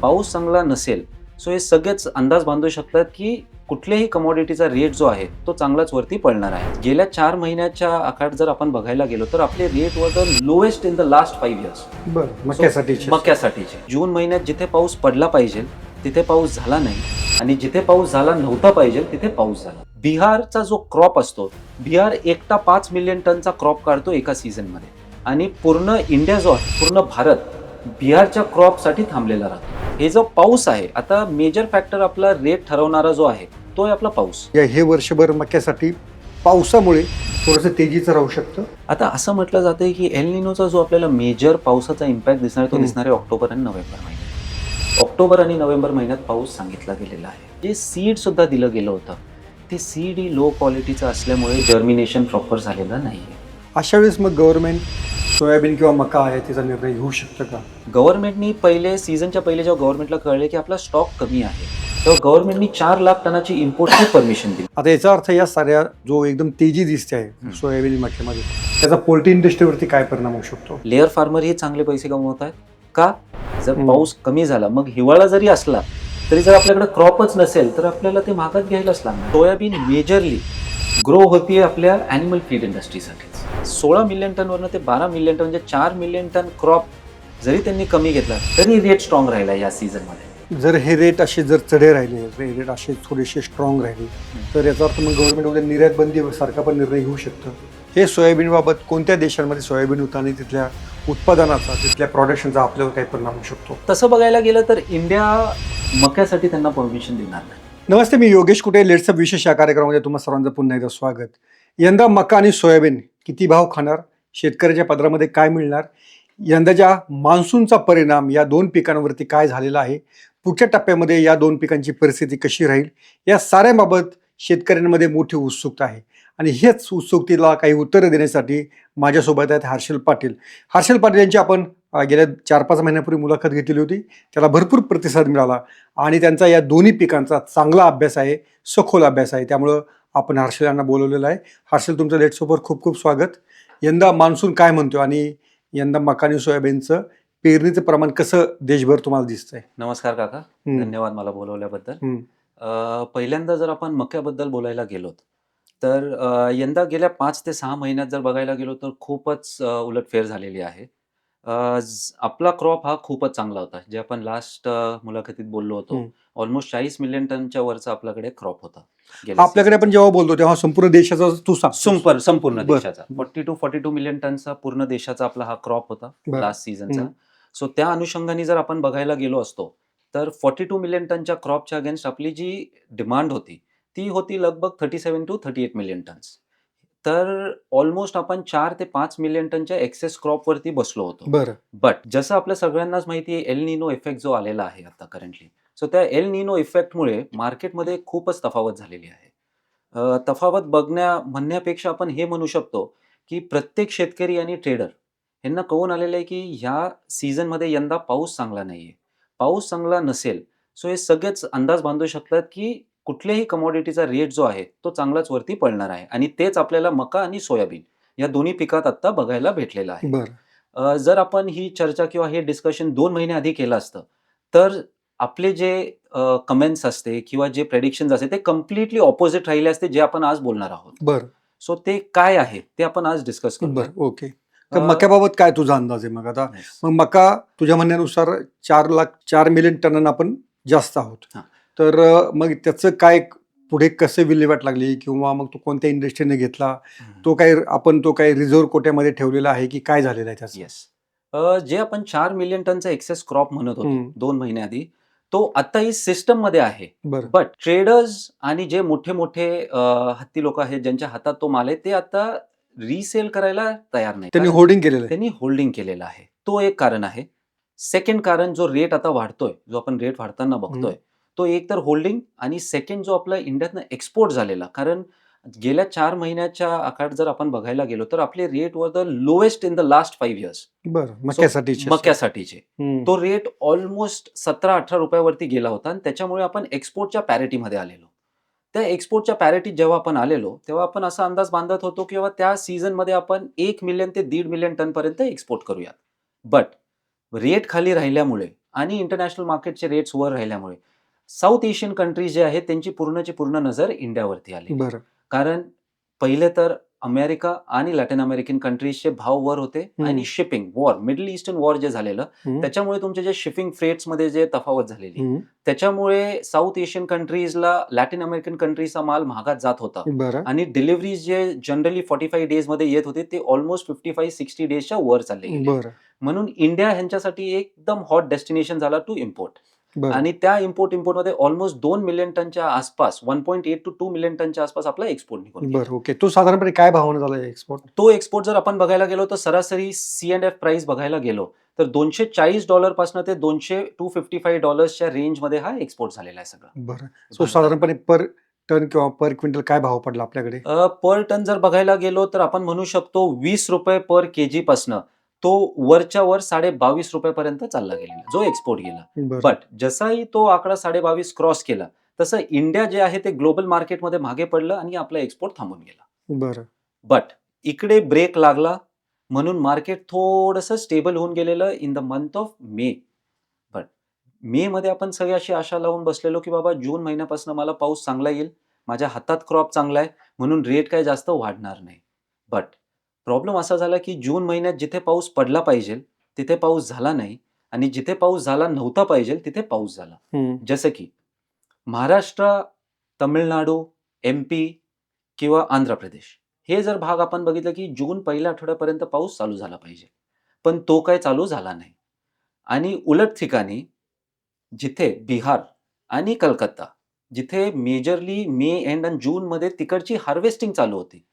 पाऊस चांगला नसेल सो हे सगळेच अंदाज बांधू शकतात की कुठल्याही कमॉडिटीचा रेट जो आहे तो चांगलाच वरती पडणार आहे. गेल्या 4 महिन्याच्या आखात जर आपण बघायला गेलो तर आपले rate were the lowest in the last 5 years. बरं, मक्यासाठीचे. मक्यासाठीचे जून महिन्यात जिथे पाऊस पडला पाहिजे तिथे पाऊस झाला नाही आणि जिथे पाऊस झाला नव्हता पाहिजे तिथे पाऊस झाला. बिहारचा जो क्रॉप असतो, बिहार एकटा 5 मिलियन टनचा क्रॉप काढतो एका सीझन मध्ये आणि पूर्ण इंडिया जो आहे, पूर्ण भारत बिहारच्या क्रॉपसाठी थांबलेला राहतो. हे जो पाऊस आहे, आता मेजर फॅक्टर आपला रेट ठरवणारा जो आहे तो आहे आपला पाऊस. हे वर्षभर मक्यासाठी पावसामुळे थोडंसं तेजीचं राहू शकतं. आता असं म्हटलं जातं की एल निनोचा जो आपल्याला मेजर पावसाचा इम्पॅक्ट दिसणार आहे तो दिसणार आहे ऑक्टोबर आणि नोव्हेंबर महिन्यात. ऑक्टोबर आणि नोव्हेंबर महिन्यात पाऊस सांगितला गेलेला आहे. जे सीड सुद्धा दिलं गेलं होतं ते सीड ही लो क्वालिटीचं असल्यामुळे जर्मिनेशन प्रॉपर झालेलं नाही आहे. अशा वेळेस मग गव्हर्नमेंट सोयाबीन किंवा मका आहे त्याचा निर्णय घेऊ शकतं का? गव्हर्नमेंटनी पहिले सीझनच्या पहिले जेव्हा गव्हर्नमेंटला कळले की आपला स्टॉक कमी आहे तेव्हा गव्हर्नमेंटनी 4 लाख टनाची इम्पोर्टची परमिशन दिली. आता याचा अर्थ या साऱ्या जो एकदम तेजी दिसते आहे सोयाबीन मक्यामध्ये त्याचा पोल्ट्री इंडस्ट्रीवरती काय परिणाम होऊ शकतो? लेअर फार्मर हे चांगले पैसे कमवत आहेत का? जर पाऊस कमी झाला, मग हिवाळा जरी असला तरी जर आपल्याकडे क्रॉपच नसेल तर आपल्याला ते महागात घ्यायलाच लागणार. सोयाबीन मेजरली ग्रो होतीये आपल्या ॲनिमल फीड इंडस्ट्रीसाठी. 16 मिलियन टनवरनं ते 12 मिलियन टन म्हणजे 4 मिलियन टन क्रॉप जरी त्यांनी कमी घेतला तरी रेट स्ट्रॉंग राहिला या सीझनमध्ये. जर हे रेट असे जर चढे राहिले, रेट असे थोडेसे स्ट्रॉंग राहिले तर याचा अर्थ मग गव्हर्नमेंट उद्या निर्यात बंदी सारखा पण निर्णय घेऊ शकतं. हे सोयाबीनबाबत कोणत्या देशांमध्ये सोयाबीन होतं आणि तिथल्या उत्पादनाचा, तिथल्या प्रोडक्शनचा आपल्यावर काही परिणाम होऊ शकतो? तसं बघायला गेलं तर इंडिया मक्यासाठी त्यांना परमिशन देणार नाही. नमस्ते, मी योगेश कुटे. लेट्सअप विशेष या कार्यक्रमामध्ये तुम्हा सर्वांचं पुन्हा एकदा स्वागत. यंदा मका आणि सोयाबीन किती भाव खाणार, शेतकऱ्याच्या पदरामध्ये काय मिळणार, यंदाच्या मान्सूनचा परिणाम या दोन पिकांवरती काय झालेला आहे, पुढच्या टप्प्यामध्ये या दोन पिकांची परिस्थिती कशी राहील, या साऱ्याबाबत शेतकऱ्यांमध्ये मोठी उत्सुकता आहे. आणि हेच उत्सुकतेला काही उत्तरं देण्यासाठी माझ्यासोबत आहेत हर्षल पाटील. हर्षल पाटील यांची आपण गेल्या 4-5 महिन्यापूर्वी मुलाखत घेतलेली होती. त्याला भरपूर प्रतिसाद मिळाला आणि त्यांचा या दोन्ही पिकांचा चांगला अभ्यास आहे, सखोल अभ्यास आहे. त्यामुळं आपण हर्षल यांना बोलवलेलं आहे. हर्षल, तुमचं लेट्सअपवर खूप खूप स्वागत. यंदा मान्सून काय म्हणतो आणि यंदा मका आणि सोयाबीनचं पेरणीचं प्रमाण कसं देशभर तुम्हाला दिसतंय? नमस्कार काका, धन्यवाद मला बोलवल्याबद्दल. पहिल्यांदा जर आपण मक्याबद्दल बोलायला गेलो तर यंदा गेल्या 5 ते 6 महिन्यात जर बघायला गेलो तर खूपच उलटफेर झालेली आहे. आपला क्रॉप हा खूपच चांगला होता. जे आपण लास्ट मुलाखतीत बोललो होतो, ऑलमोस्ट 40 मिलियन टनच्या वरचा आपल्याकडे क्रॉप होता. आपल्याकडे आपण जेव्हा बोलतो तेव्हा संपूर्ण देशाचा तू संपूर्ण देशाचा 40 to 42 मिलियन टनचा पूर्ण देशाचा आपला हा क्रॉप होता लास्ट सीझनचा. सो त्या अनुषंगाने जर आपण बघायला गेलो असतो तर 42 मिलियन टनच्या क्रॉपच्या अगेन्स्ट आपली जी डिमांड होती ती होती लगभग 37 to 38 मिलियन टन्स. तर ऑलमोस्ट आपण 4 ते 5 मिलियन टनच्या एक्सेस क्रॉप वरती बसलो होतो. बरं. बट जसं आपल्या सगळ्यांनाच माहिती आहे एल निनो इफेक्ट जो आलेला आहे आता करंटली, सो त्या एल निनो इफेक्टमुळे मार्केटमध्ये खूपच तफावत झालेली आहे. तफावत म्हणण्यापेक्षा आपण हे म्हणू शकतो की प्रत्येक शेतकरी आणि ट्रेडर यांना कळून आलेलं आहे की ह्या सीझनमध्ये यंदा पाऊस चांगला नाहीये. पाऊस चांगला नसेल सो हे सगळेच अंदाज बांधू शकतात की कुठल्याही कमॉडिटीचा रेट जो आहे तो चांगलाच वरती पडणार आहे आणि तेच आपल्याला मका आणि सोयाबीन या दोन्ही पिकात आता बघायला भेटलेलं आहे. जर आपण ही चर्चा किंवा हे डिस्कशन 2 महिने आधी केलं असतं तर आपले जे कमेंट्स असते किंवा जे प्रेडिक्शन्स असते ते कम्प्लिटली ऑपोजिट राहिले असते जे आपण आज बोलणार आहोत. बरं. सो ते काय आहे ते आपण आज डिस्कस करू. बरं, ओके. तर मक्याबाबत काय तुझा अंदाज आहे? मग आता मग मका तुझ्या म्हणण्यानुसार 4 मिलियन टनांना आपण जास्त आहोत. तर मग त्याचं काय पुढे कसं विल्हेवाट लागली किंवा मग तो कोणत्या इंडस्ट्रीने घेतला, तो काही रिझर्व्ह कोट्यामध्ये ठेवलेला आहे की काय झालेलं आहे त्याचं? येस, जे आपण 4 मिलियन टनचा एक्सेस क्रॉप म्हणत होतो 2 महिन्याआधी तो आता ही सिस्टम मध्ये आहे. बट ट्रेडर्स आणि जे मोठे मोठे हत्ती लोक आहेत ज्यांच्या हातात तो माल आहे ते आता रिसेल करायला तयार नाही. त्यांनी होल्डिंग केलेलं आहे. तो एक कारण आहे. सेकंड कारण, जो रेट आता वाढतोय, जो आपण रेट वाढताना बघतोय, तो एक तर होल्डिंग आणि सेकंड जो आपला इंडियातनं एक्सपोर्ट झालेला. कारण गेल्या 4 महिन्याच्या आखात जर आपण बघायला गेलो तर आपले rate were the lowest in the last 5 years. मक्यासाठीचे तो रेट ऑलमोस्ट 17-18 रुपयावरती गेला होता आणि त्याच्यामुळे आपण एक्सपोर्टच्या पॅरिटीमध्ये आलेलो. त्या एक्सपोर्टच्या पॅरिटीत जेव्हा आपण आलेलो तेव्हा आपण असा अंदाज बांधत होतो की त्या सीझनमध्ये आपण 1 मिलियन ते 1.5 मिलियन टन पर्यंत एक्सपोर्ट करूयात. बट रेट खाली राहिल्यामुळे आणि इंटरनॅशनल मार्केटचे रेट्स वर राहिल्यामुळे साऊथ एशियन कंट्रीज जे आहेत त्यांची पूर्णची पूर्ण नजर इंडियावरती आली. बरं. कारण पहिले तर अमेरिका आणि लॅटिन अमेरिकन कंट्रीजचे भाव वर होते आणि shipping war, middle eastern war जे झालेलं त्याच्यामुळे तुमचे जे शिपिंग फ्रेट्स मध्ये जे तफावत झालेली, त्याच्यामुळे साऊथ एशियन कंट्रीजला लॅटिन अमेरिकन कंट्रीजचा माल महागात जात होता बरं. आणि डिलिव्हरीज जे जनरली 45 डेज मध्ये येत होते ते ऑलमोस्ट 55-60 डेजच्या वर चालले गेले. बरं. म्हणून इंडिया ह्यांच्यासाठी एकदम हॉट डेस्टिनेशन झाला टू इम्पोर्ट. बरं. आणि त्या इम्पोर्ट मध्ये ऑलमोस्ट 2 मिलियन टनच्या आसपास 1.8 to 2 मिलियन टनच्या आसपास आपला एक्सपोर्ट निघून गेला. बरं. ओके. तो साधारणपणे काय भावाने झाला एक्सपोर्ट? तो एक्सपोर्ट जर आपण बघायला गेलो तर सरासरी C&F प्राइस बघायला गेलो तर $240 पासून ते $255 रेंजमध्ये हा एक्सपोर्ट झालेला आहे सगळा. बरं. सो साधारणपणे पर टन किंवा पर क्विंटल काय भाव पडला आपल्याकडे? पर टन जर बघायला गेलो तर आपण म्हणू शकतो ₹20 पर केजी पासनं तो वरच्या वर ₹22.5 पर्यंत चालला गेलेला जो एक्सपोर्ट गेला. बरं. बट जसाही तो आकडा 22.5 क्रॉस केला तसं इंडिया जे आहे ते ग्लोबल मार्केटमध्ये मागे पडलं आणि आपला एक्सपोर्ट थांबून गेला. बरं. बट इकडे ब्रेक लागला म्हणून मार्केट थोडंसं स्टेबल होऊन गेलेलं in the month of May. But May मध्ये आपण सगळी अशी आशा लावून बसलेलो की बाबा जून महिन्यापासून मला पाऊस चांगला येईल, माझ्या हातात क्रॉप चांगला आहे म्हणून रेट काय जास्त वाढणार नाही. बट प्रॉब्लेम असा झाला की जून महिन्यात जिथे पाऊस पडला पाहिजे तिथे पाऊस झाला नाही आणि जिथे पाऊस झाला नव्हता पाहिजे तिथे पाऊस झाला. जसं की महाराष्ट्र, तमिळनाडू, MP किंवा आंध्र प्रदेश हे जर भाग आपण बघितलं की जून पहिल्या आठवड्यापर्यंत पाऊस चालू झाला पाहिजे पण तो काय चालू झाला नाही. आणि उलट ठिकाणी जिथे बिहार आणि कलकत्ता जिथे मेजरली मे एंड आणि जून मध्ये तिकडची हार्वेस्टिंग चालू होती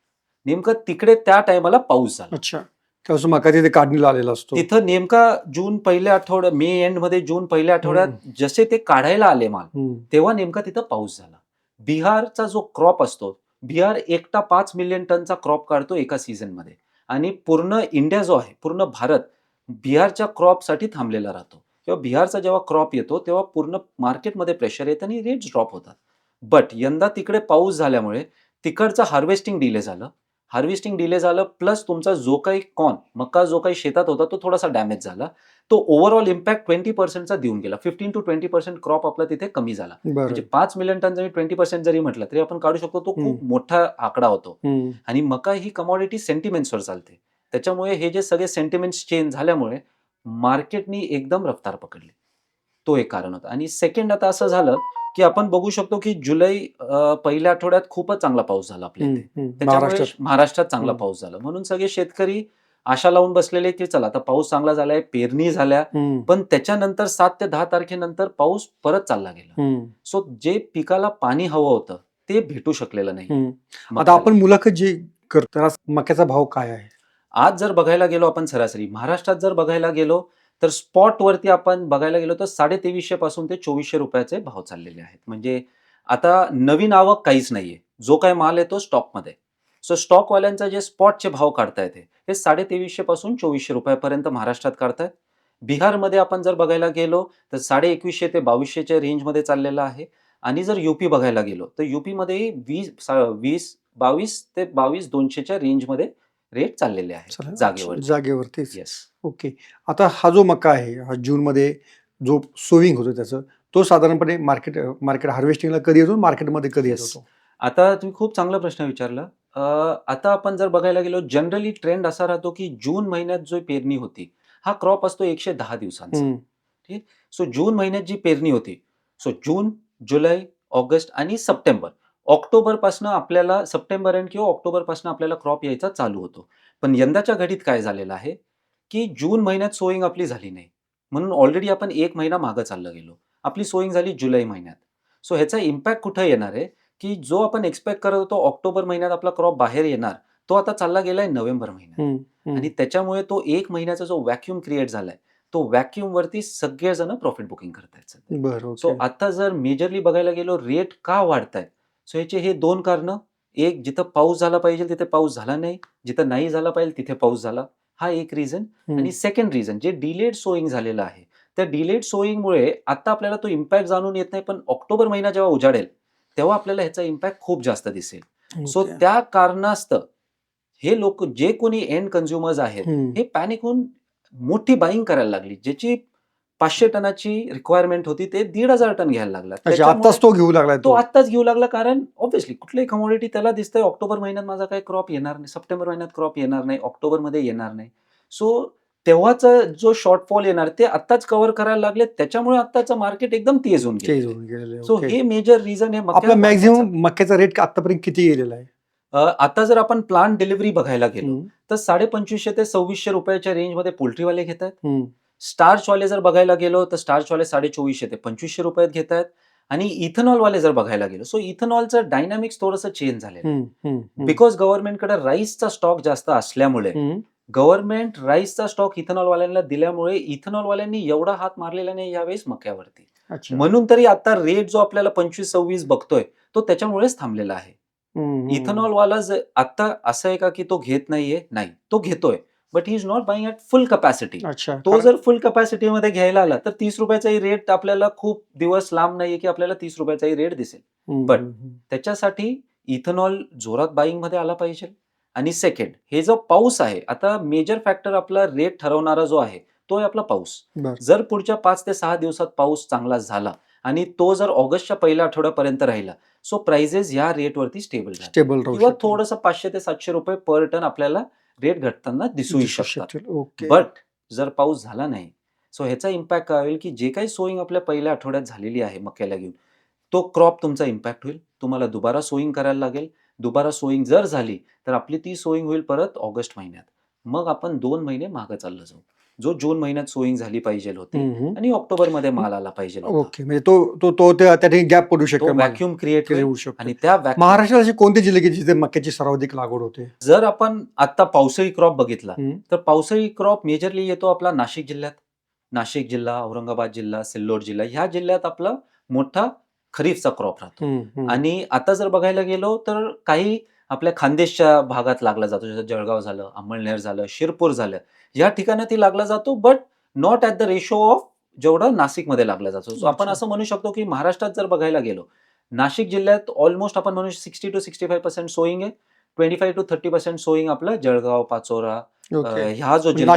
नेमकं तिकडे त्या टायमाला पाऊस झाला. अच्छा. त्यापासून मका तिथे काढणीला आलेला असतो. तिथं नेमका जून पहिल्या आठवड्यात मे एंड मध्ये जून पहिल्या आठवड्यात जसे ते काढायला आले माल तेव्हा नेमका तिथं पाऊस झाला. बिहारचा जो क्रॉप असतो, बिहार एकटा 5 मिलियन टनचा क्रॉप काढतो एका सीझन मध्ये आणि पूर्ण इंडिया जो आहे, पूर्ण भारत बिहारच्या क्रॉपसाठी थांबलेला राहतो. किंवा बिहारचा जेव्हा क्रॉप येतो तेव्हा पूर्ण मार्केटमध्ये प्रेशर येतं आणि रेट्स ड्रॉप होतात. बट यंदा तिकडे पाऊस झाल्यामुळे तिकडचं हार्वेस्टिंग डिले झालं प्लस तुमचा जो काही मका जो काही शेतात होता तो थोडासा डॅमेज झाला. तो ओव्हरऑल इम्पॅक्ट 20% देऊन गेला. 15 to 20% क्रॉप आपला तिथे कमी झाला. म्हणजे 5 मिलियन टन जरी 20% जरी म्हटलं तरी आपण काढू शकतो तो खूप मोठा आकडा होतो. आणि मका ही कमॉडिटी सेंटिमेंट्सवर चालते त्याच्यामुळे हे जे सगळे सेंटिमेंट्स चेंज झाल्यामुळे मार्केटनी एकदम रफ्तार पकडली. तो एक कारण होता. आणि सेकंड आता असं झालं की आपण बघू शकतो की जुलै पहिल्या आठवड्यात खूपच चांगला पाऊस झाला आपल्या इथे. त्याच्यामुळे महाराष्ट्रात चांगला पाऊस झाला म्हणून सगळे शेतकरी आशा लावून बसलेले की चला आता पाऊस चांगला झालाय, पेरणी झाल्या. पण त्याच्यानंतर 7 ते 10 तारखेनंतर पाऊस परत चालला गेला. सो जे पिकाला पाणी हवं होतं ते भेटू शकलेलं नाही. आता आपण मुलाखत जी करतो मक्याचा भाव काय आहे आज जर बघायला गेलो आपण सरासरी महाराष्ट्रात जर बघायला गेलो तर स्पॉट वरती आपण बघायला गेलो तर 2350 पासून ते 2400 रुपयाचे भाव चाललेले आहेत. म्हणजे आता नवीन आवक काहीच नाहीये. जो काय माल आहे तो स्टॉकमध्ये. सो स्टॉकवाल्यांचा जे स्पॉटचे भाव काढतायत हे 2350 पासून 2400 रुपयापर्यंत महाराष्ट्रात काढतायत. बिहारमध्ये आपण जर बघायला गेलो तर 2150 ते 2200च्या रेंजमध्ये चाललेला आहे. आणि जर युपी बघायला गेलो तर युपीमध्ये 22 ते 22,200च्या रेंजमध्ये रेट चाललेले आहेत जागेवरती. येस. ओके. आता हा जो मका आहे हा जून मध्ये जो सोविंग होतो त्याचं तो साधारणपणे मार्केट हार्वेस्टिंगला कधी येतो, मार्केटमध्ये कधी येतो? आता तुम्ही खूप चांगला प्रश्न विचारला. आता आपण जर बघायला गेलो जनरली ट्रेंड असा राहतो की जून महिन्यात जो पेरणी होती हा क्रॉप असतो 110 दिवसांचा. ठीक. सो जून महिन्यात जी पेरणी होती सो जून, जुलै, ऑगस्ट आणि सप्टेंबर, ऑक्टोबर पासून आपल्याला सप्टेंबर एंड किंवा ऑक्टोबर पासून आपल्याला क्रॉप यायचा चालू होतो. पण यंदाच्या घडीत काय झालेलं आहे की जून महिन्यात सोईंग आपली झाली नाही म्हणून ऑलरेडी आपण 1 महिना मागं चाललं गेलो. आपली सोईंग झाली जुलै महिन्यात. सो ह्याचा इम्पॅक्ट कुठे येणार आहे की जो आपण एक्सपेक्ट करत होतो ऑक्टोबर महिन्यात आपला क्रॉप बाहेर येणार तो आता चालला गेलाय नोव्हेंबर महिन्यात. आणि त्याच्यामुळे तो 1 महिन्याचा जो व्हॅक्यूम क्रिएट झालाय तो व्हॅक्यूम वरती सगळेजण प्रॉफिट बुकिंग करतायत. सो आता जर मेजरली बघायला गेलो रेट का वाढतायत सो ह्याचे हे 2 कारण. एक, जिथं पाऊस झाला पाहिजे तिथे पाऊस झाला नाही, जिथं नाही झाला पाहिजे तिथे पाऊस झाला, हा एक रिझन. आणि सेकंड रिझन जे डिलेड सोईंग झालेलं आहे त्या डिलेड सोईंगमुळे आता आपल्याला तो इम्पॅक्ट जाणून येत नाही पण ऑक्टोबर महिना जेव्हा उजाडेल तेव्हा आपल्याला ह्याचा इम्पॅक्ट खूप जास्त दिसेल. सो त्या कारणास्तव हे लोक जे कोणी एंड कन्झ्युमर्स आहेत हे पॅनिक होऊन मोठी बाईंग करायला लागली ज्याची 500 टनाची रिक्वायरमेंट होती ते 1,500 टन घ्यायला लागला. आताच तो घेऊ लागला तो आत्ताच घेऊ लागला, कारण ऑब्व्हियसली कुठलीही कमोडिटी त्याला दिसतंय ऑक्टोबर महिन्यात माझा काही क्रॉप येणार नाही, सप्टेंबर महिन्यात क्रॉप येणार नाही, ऑक्टोबरमध्ये येणार नाही. सो तेव्हाचा जो शॉर्टफॉल येणार ते आत्ताच कव्हर करायला लागले, त्याच्यामुळे आत्ताचं मार्केट एकदम तेज होऊन गेलं. सो हे मेजर रिझन आहे. आपला मॅक्झिमम मक्याचा रेट आतापर्यंत किती गेलेला आहे? आता जर आपण प्लांट डिलिव्हरी बघायला गेलो तर 2550 ते 2600 रुपयाच्या रेंजमध्ये पोल्ट्रीवाले घेत आहेत. स्टार्चवाले जर बघायला गेलो तर स्टार्चवाले 2450 ते 2500 रुपयात घेत आहेत. आणि इथेनॉलवाले जर बघायला गेलो, सो इथेनॉलचं डायनामिक्स थोडंसं चेंज झालेलं, बिकॉज गव्हर्नमेंटकडे राईसचा स्टॉक जास्त असल्यामुळे गव्हर्नमेंट राईसचा स्टॉक इथेनॉलवाल्यांना दिल्यामुळे इथेनॉलवाल्यांनी एवढा हात मारलेला नाही यावेळेस मक्यावरती. म्हणून तरी आता रेट जो आपल्याला 25-26 बघतोय तो त्याच्यामुळेच थांबलेला आहे. इथेनॉलवाला आता असं आहे का की तो घेत नाहीये? नाही, तो घेतोय, but he is not buying at full capacity. तो जर फुल कॅपॅसिटीमध्ये घ्यायला आला तर 30 रुपयाचाही रेट आपल्याला खूप दिवस लांब नाहीये की आपल्याला 30 रुपयाचाही रेट दिसेल. बट त्याच्यासाठी इथेनॉल जोरात बाईंग मध्ये आला पाहिजे. आणि सेकंड, हे जो पाऊस आहे, आता मेजर फॅक्टर आपला रेट ठरवणारा जो आहे तो आहे आपला पाऊस. जर पुढच्या 5 ते 6 दिवसात पाऊस चांगला झाला आणि तो जर ऑगस्टच्या पहिल्या आठवड्यापर्यंत राहिला, सो प्राइजेस या रेटवरती स्टेबल किंवा थोडंसं 500 ते 700 रुपये पर टन आपल्याला रेट घटताना दिसू शकतात. बट जर पाऊस झाला नाही, सो ह्याचा इम्पॅक्ट काय होईल की जे काही सोईंग आपल्या पहिल्या आठवड्यात झालेली आहे मक्याला घेऊन, तो क्रॉप तुमचा इम्पॅक्ट होईल. तुम्हाला दुबारा सोईंग करायला लागेल. दुबारा सोईंग जर झाली तर आपली ती सोईंग होईल परत ऑगस्ट महिन्यात. मग आपण 2 महिने मागे चाललो जाऊ. जो जून महिन्यात सोईंग झाली पाहिजे होती आणि ऑक्टोबर मध्ये माल आला पाहिजे होता. ओके, म्हणजे तो त्या ठिकाणी गॅप पडू शकतो, व्हॅक्यूम क्रिएट होऊ शकतो. आणि त्या महाराष्ट्रात असे कोणते जिल्हे की जिथे मक्याची सर्वाधिक लागवड होते? जर आपण आता पावसाळी क्रॉप बघितला तर पावसाळी क्रॉप मेजरली येतो आपला नाशिक जिल्ह्यात. नाशिक जिल्हा, औरंगाबाद जिल्हा, सिल्लोड जिल्हा, ह्या जिल्ह्यात आपला मोठा खरीफचा क्रॉप राहतो. आणि आता जर बघायला गेलो तर काही आपल्या खानदेशच्या भागात लागला जातो, जसं जळगाव झालं, अंमळनेर झालं, शिरपूर झालं, या ठिकाणी ती लागला जातो, but not at the ratio of जेवढं नाशिकमध्ये लागला जातो. सो आपण असं म्हणू शकतो की महाराष्ट्रात जर बघायला गेलो, नाशिक जिल्ह्यात ऑलमोस्ट आपण म्हणू 60 to 65% सोईंग आहे. 25 to 30% सोईंग आपलं जळगाव, पाचोरा, ह्या जो जिल्हा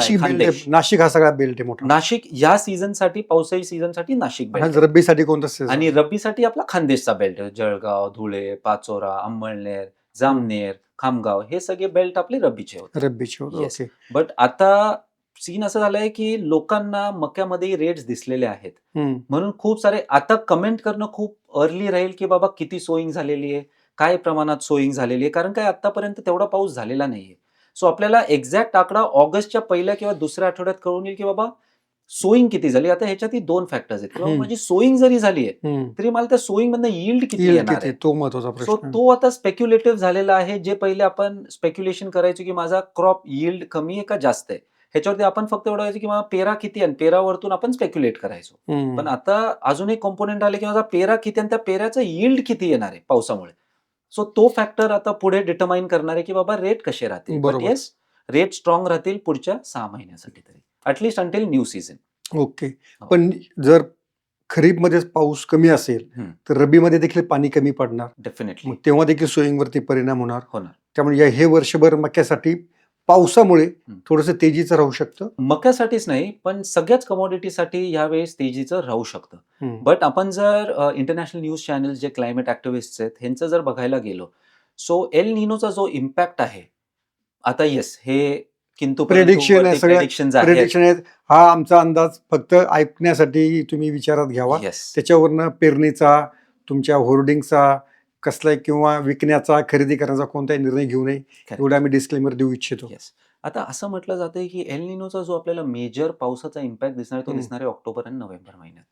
नाशिक हा सगळा बेल्ट आहे मोठा. नाशिक या सीझनसाठी, पावसाळी सीझनसाठी नाशिक बेल्ट. रब्बीसाठी कोणतं? आणि रब्बीसाठी आपला खानदेशचा बेल्ट, जळगाव, धुळे, पाचोरा, अंमळनेर, जामनेर, खामगाव, हे सगळे बेल्ट आपले रब्बीचे होते. बट आता सीन असं झालंय की लोकांना मक्यामध्ये रेट्स दिसलेले आहेत, म्हणून खूप सारे आता कमेंट करणं खूप अर्ली राहील की बाबा किती सोईंग झालेली आहे, काय प्रमाणात सोईंग झालेली आहे, कारण काय आतापर्यंत तेवढा पाऊस झालेला नाहीये. सो आपल्याला एक्झॅक्ट आकडा ऑगस्टच्या पहिल्या किंवा दुसऱ्या आठवड्यात कळून येईल की बाबा सोईंग किती झाली. आता ह्याच्यातही 2 फॅक्टर्स आहेत. माझी सोईंग जरी झाली आहे तरी मला त्या सोईंग मधनं यील्ड किती येणार आहे, तो महत्वाचा प्रश्न. सो तो आता स्पेक्युलेटिव्ह झालेला आहे. जे पहिले आपण स्पेक्युलेशन करायचो की माझा क्रॉप यील्ड कमी आहे का जास्त आहे, ह्याच्यावरती आपण फक्त एवढं व्हायचं की माझा पेरा किती आहे, पेरावरतून आपण स्पेक्युलेट करायचो. पण आता अजून एक कॉम्पोनेंट आले की माझा पेरा किती आणि त्या पेऱ्याचं यील्ड किती येणार आहे पावसामुळे. सो तो फॅक्टर आता पुढे डिटरमाइन करणार आहे की बाबा रेट कसे राहतील. बट येस, रेट स्ट्रॉंग राहतील पुढच्या 6 महिन्यासाठी तरी, at least until new season. Okay, पण जर खरीप मध्ये पाऊस कमी असेल तर रब्बी मध्ये देखील पाणी कमी पडणार डेफिनेटली, तेव्हा देखील सोईंग वरती परिणाम होणार. त्यामुळे हे वर्षभर मक्यासाठी पावसामुळे थोडंसं तेजीचं राहू शकतं. मक्यासाठीच नाही पण सगळ्याच कमोडिटीसाठी यावेळेस तेजीचं राहू शकतं. बट आपण जर इंटरनॅशनल न्यूज चॅनल जे क्लायमेट ऍक्टिव्हिस्ट आहेत ह्यांचं जर बघायला गेलो, सो एल निनोचा जो इम्पॅक्ट आहे आता, येस, हे किंतु प्रेडिक्शन आहे, हा आमचा अंदाज फक्त ऐकण्यासाठी तुम्ही विचारात घ्यावा. त्याच्यावरनं पेरणीचा, तुमच्या होर्डिंगचा कसलाय किंवा विकण्याचा, खरेदी करण्याचा कोणताही निर्णय घेऊ नये, एवढं आम्ही डिस्क्लेमर देऊ इच्छितो. आता असं म्हटलं जातंय की एल निनोचा जो आपल्याला मेजर पावसाचा इम्पॅक्ट दिसणार आहे तो दिसणार आहे ऑक्टोबर आणि नोव्हेंबर महिन्यात.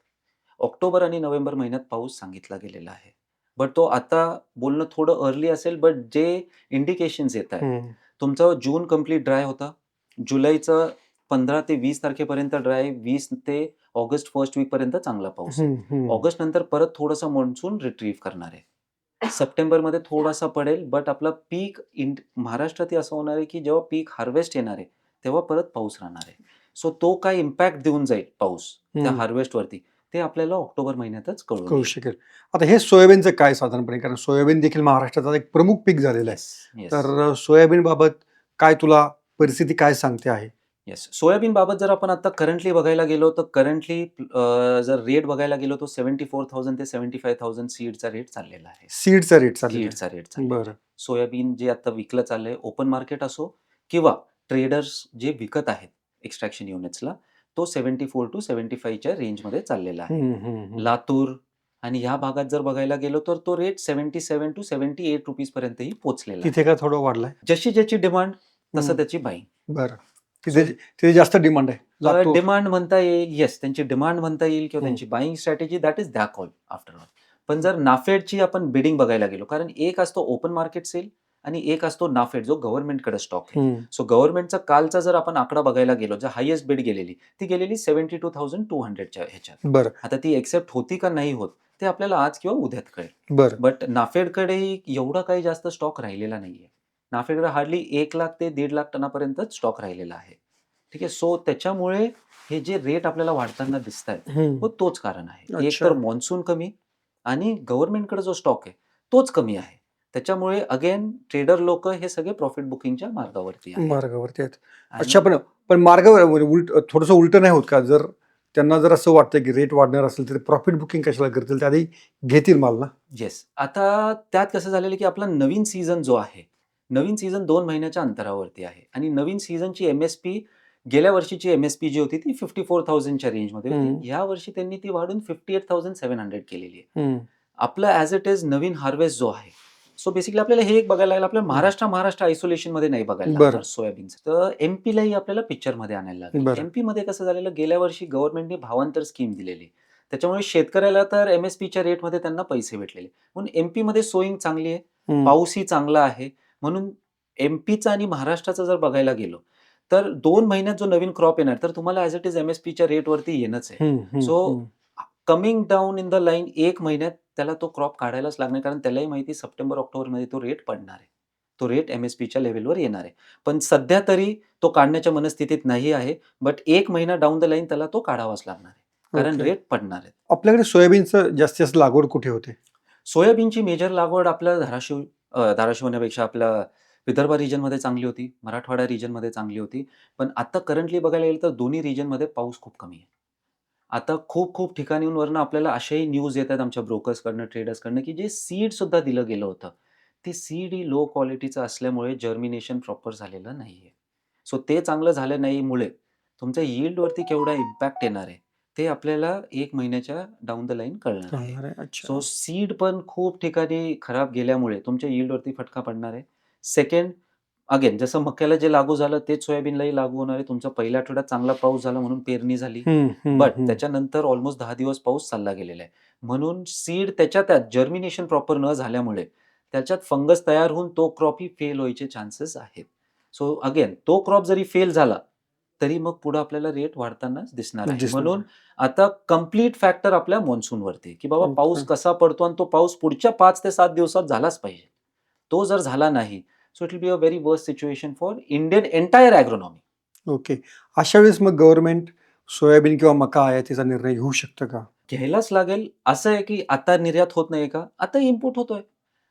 ऑक्टोबर आणि नोव्हेंबर महिन्यात पाऊस सांगितला गेलेला आहे, बट तो आता बोलणं थोडं अर्ली असेल. बट जे इंडिकेशन्स येत आहेत, तुमचा जून कम्प्लीट ड्राय होता, जुलैचं 15 ते 20 तारखेपर्यंत ड्राय, 20 ते ऑगस्ट फर्स्ट वीक पर्यंत चांगला पाऊस, ऑगस्ट नंतर परत थोडंसं मॉन्सून रिट्रीव्ह करणार आहे, सप्टेंबरमध्ये थोडासा पडेल. बट आपला पीक महाराष्ट्रात असं होणार आहे की जेव्हा पीक हार्वेस्ट येणार आहे तेव्हा परत पाऊस राहणार आहे. सो तो काय इम्पॅक्ट देऊन जाईल पाऊस त्या हार्वेस्टवरती ते आपल्याला ऑक्टोबर महिन्यातच कळू शकेल. आता हे सोयाबीनचं काय साधारणपणे, कारण सोयाबीन देखील महाराष्ट्राचा एक प्रमुख पीक झालेलं आहे, तर सोयाबीन बाबत काय तुला परिस्थिती काय सांगते आहे? येस. सोयाबीन बाबत जर आपण आता करंटली बघायला गेलो तर करंटली जर रेट बघायला गेलो तर 74,000 ते 75,000 सीडचा रेट चाललेला आहे. सीडचा रेट चाललेला सीडचा रेट आहे. चाललेला बरं. आहे. सोयाबीन जे आता विकलं चाललंय ओपन मार्केट असो किंवा ट्रेडर्स जे विकत आहेत एक्स्ट्रॅक्शन युनिट्सला, तो 74 टू 75च्या रेंजमध्ये चाललेला आहे. हम्म, हम्म, हम्म. लातूर आणि ह्या भागात जर बघायला गेलो तर तो रेट 77 टू 78 रुपीज पर्यंतही पोहोचलेला आहे. तिथे का थोडं वाढलाय? जशी ज्याची डिमांड तसं हम्म. त्याची बाईंग. बरं. तिथे जास्त डिमांड आहे. लातूर. डिमांड म्हणता येईल, येस, त्यांची डिमांड म्हणता येईल किंवा हम्म. त्यांची buying strategy that is that call after all. पण जर नाफेडची आपण बिडिंग बघायला गेलो, कारण एक असतो ओपन मार्केट सेल आणि एक असतो नाफेड जो गव्हर्नमेंटकडे स्टॉक आहे. हम्म. सो गव्हर्नमेंटचा कालचा जर आपण आकडा बघायला गेलो, जर हायेस्ट बिड गेलेली ती गेलेली 72,200च्या ह्याच्यात. बरं. आता ती एक्सेप्ट होती का नाही होत ते आपल्याला आज किंवा उद्यात कळेल. बरं. बट नाफेडकडेही एवढा काही जास्त स्टॉक राहिलेला नाहीये. नाफेडकडे हार्डली 1 लाख ते 1.5 लाख टनापर्यंतच स्टॉक राहिलेला आहे. ठीक आहे. सो त्याच्यामुळे हे जे रेट आपल्याला वाढताना दिसत आहेत हम्म. तोच कारण आहे. एक अच्छा. तर मॉन्सून कमी आणि गव्हर्नमेंटकडे जो स्टॉक आहे तोच कमी आहे. त्याच्यामुळे अगेन ट्रेडर लोक हे सगळे प्रॉफिट बुकिंगच्या मार्गावरती आहेत. मार्गावरती आहेत. आणि अच्छा, पण मार्गावर थोडंसं उलट नाही होत का? जर त्यांना जर असं वाटतं की रेट वाढणार असेल तर प्रॉफिट बुकिंग कशाला करतील, त्याआधी घेतील माल ना? येस. आता त्यात कसं झालेलं की आपला नवीन सीझन जो आहे, नवीन सीझन 2 महिन्याच्या अंतरावरती आहे आणि नवीन सीझनची एमएसपी गेल्या वर्षीची एमएसपी जी होती ती 54,000च्या रेंजमध्ये हम्म. होती. या वर्षी त्यांनी ती वाढून 58,700 केलेली आहे. हम्म. आपलं as it is Naveen harvest जो आहे, सो बेसिकली आपल्याला हे एक बघायला लागेल. आपल्याला महाराष्ट्र आयसोलेशनमध्ये नाही बघायला बरं. लागणार सोयाबीनचं. तर एमपीलाही आपल्याला पिक्चरमध्ये आणायला लागेल. बरं. एमपीमध्ये कसं झालेलं, गेल्या वर्षी गव्हर्नमेंटने भावांतर स्कीम दिलेली. त्याच्यामुळे शेतकऱ्याला तर एमएसपीच्या रेटमध्ये त्यांना पैसे भेटलेले. म्हणून एमपीमध्ये सोईंग चांगली आहे, हम्म. पाऊसही चांगला आहे. म्हणून एमपीचा आणि महाराष्ट्राचा जर बघायला गेलो तर 2 महिन्यात जो नवीन क्रॉप येणार तर तुम्हाला ॲज इट इज एमएसपीच्या रेटवरती येणंच आहे. हम्म. हम्म. सो हम्म. Coming down in the line 1 महिन्यात त्याला तो क्रॉप काढायलाच लागणार, कारण त्यालाही माहिती सप्टेंबर ऑक्टोबरमध्ये तो रेट पडणार आहे. तो रेट एमएसपीच्या लेव्हलवर येणार आहे. पण सध्या तरी तो काढण्याच्या मनस्थितीत नाही आहे. बट 1 महिना डाऊन द लाईन त्याला तो काढावाच लागणार आहे. कारण ओके. रेट पडणार आहेत. आपल्याकडे सोयाबीनचं जास्तीत जास्त लागवड कुठे होते? सोयाबीनची मेजर लागवड आपल्या धाराशिव म्हणण्यापेक्षा आपल्या विदर्भ रिजनमध्ये चांगली होती, मराठवाडा रिजनमध्ये चांगली होती. पण आता करंटली बघायला गेलं तर दोन्ही रिजनमध्ये पाऊस खूप कमी आहे. आता खूप ठिकाणींवरनं आपल्याला अशाही न्यूज येतात आमच्या ब्रोकर्सकडनं, ट्रेडर्सकडनं, की जे सीड सुद्धा दिलं गेलं होतं, ते सीड ही लो क्वालिटीचं असल्यामुळे जर्मिनेशन प्रॉपर झालेलं नाहीये. सो ते चांगलं झालं नाहीमुळे तुमच्या यील्डवरती केवढा इम्पॅक्ट येणार आहे, ते आपल्याला 1 महिन्याच्या डाऊन द लाईन कळणार आहे. चालणार आहे. अच्छा. सो सीड पण खूप ठिकाणी खराब गेल्यामुळे तुमच्या यील्डवरती फटका पडणार आहे. सेकंड, अगेन जसं मक्याला जे लागू झालं तेच सोयाबीनलाही लागू होणार आहे. तुमचा पहिल्या आठवड्यात चांगला पाऊस झाला म्हणून पेरणी झाली. हम्म. हम्म. बट हम्म. त्याच्यानंतर ऑलमोस्ट 10 दिवस पाऊस चालला गेलेला आहे. म्हणून सीड त्यात जर्मिनेशन प्रॉपर न झाल्यामुळे त्याच्यात फंगस तयार होऊन तो क्रॉपही फेल व्हायचे चान्सेस आहेत. सो अगेन तो क्रॉप जरी फेल झाला तरी मग पुढे आपल्याला रेट वाढतानाच दिसणार आहे. दिसणार. म्हणून आता कम्प्लीट फॅक्टर आपल्या मॉन्सूनवरती, की बाबा ओके. पाऊस कसा पडतो आणि तो पाऊस पुढच्या 5 ते 7 दिवसात झालाच पाहिजे. तो जर झाला नाही, so it will be a very worst situation for Indian entire agronomy. Okay. अशा वेळेस मग गव्हर्नमेंट सोयाबीन किंवा मका आयातीचा निर्णय घेऊ शकतं का? घ्यायलाच लागेल. असं आहे की आता निर्यात होत नाही का? आता इम्पोर्ट होतोय.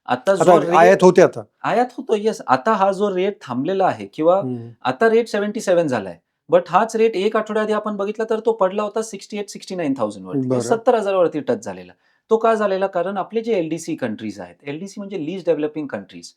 आता आता जो रेट आयात होते आता. आयात होतोय, येस. आता हा जो रेट थांबलेला आहे किंवा हम्म. आता रेट 77 झालाय. बट हाच रेट 1 आठवड्याआधी आपण बघितला तर तो पडला होता 68,000-69,000 वरती. बरं. 70,000 वरती टच झालेला. तो का झालेला? कारण आपले जे एलडीसी कंट्रीज आहेत, एलडीसी म्हणजे लीस्ट डेव्हलपिंग कंट्रीज,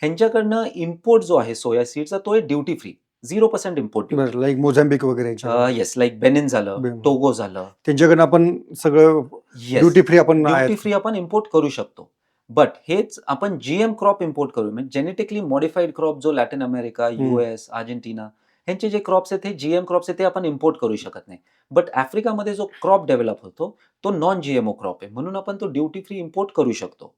ह्यांच्याकडनं इम्पोर्ट जो आहे सोया सीडचा तो आहे ड्युटी फ्री. 0% import duty. बरं, लाईक मोझांबिक वगैरे यांच्याकडे. येस, लाईक बेनिन झालं, बेनिन. टोगो झालं. त्यांच्याकडनं आपण सगळं येस. ड्युटी फ्री आपण ड्युटी आयात. फ्री आपण इम्पोर्ट करू शकतो. बट हेच आपण जीएम क्रॉप इम्पोर्ट करू, म्हणजे जेनेटिकली मॉडिफाईड क्रॉप जो लॅटिन अमेरिका, US, अर्जेंटिना ह्यांचे जे क्रॉप्स आहेत हे जीएम क्रॉप्स आहेत, ते आपण इम्पोर्ट करू शकत नाही. बट आफ्रिकामध्ये जो क्रॉप डेव्हलप होतो तो नॉन जीएमओ क्रॉप आहे, म्हणून आपण तो ड्युटी फ्री इम्पोर्ट करू शकतो.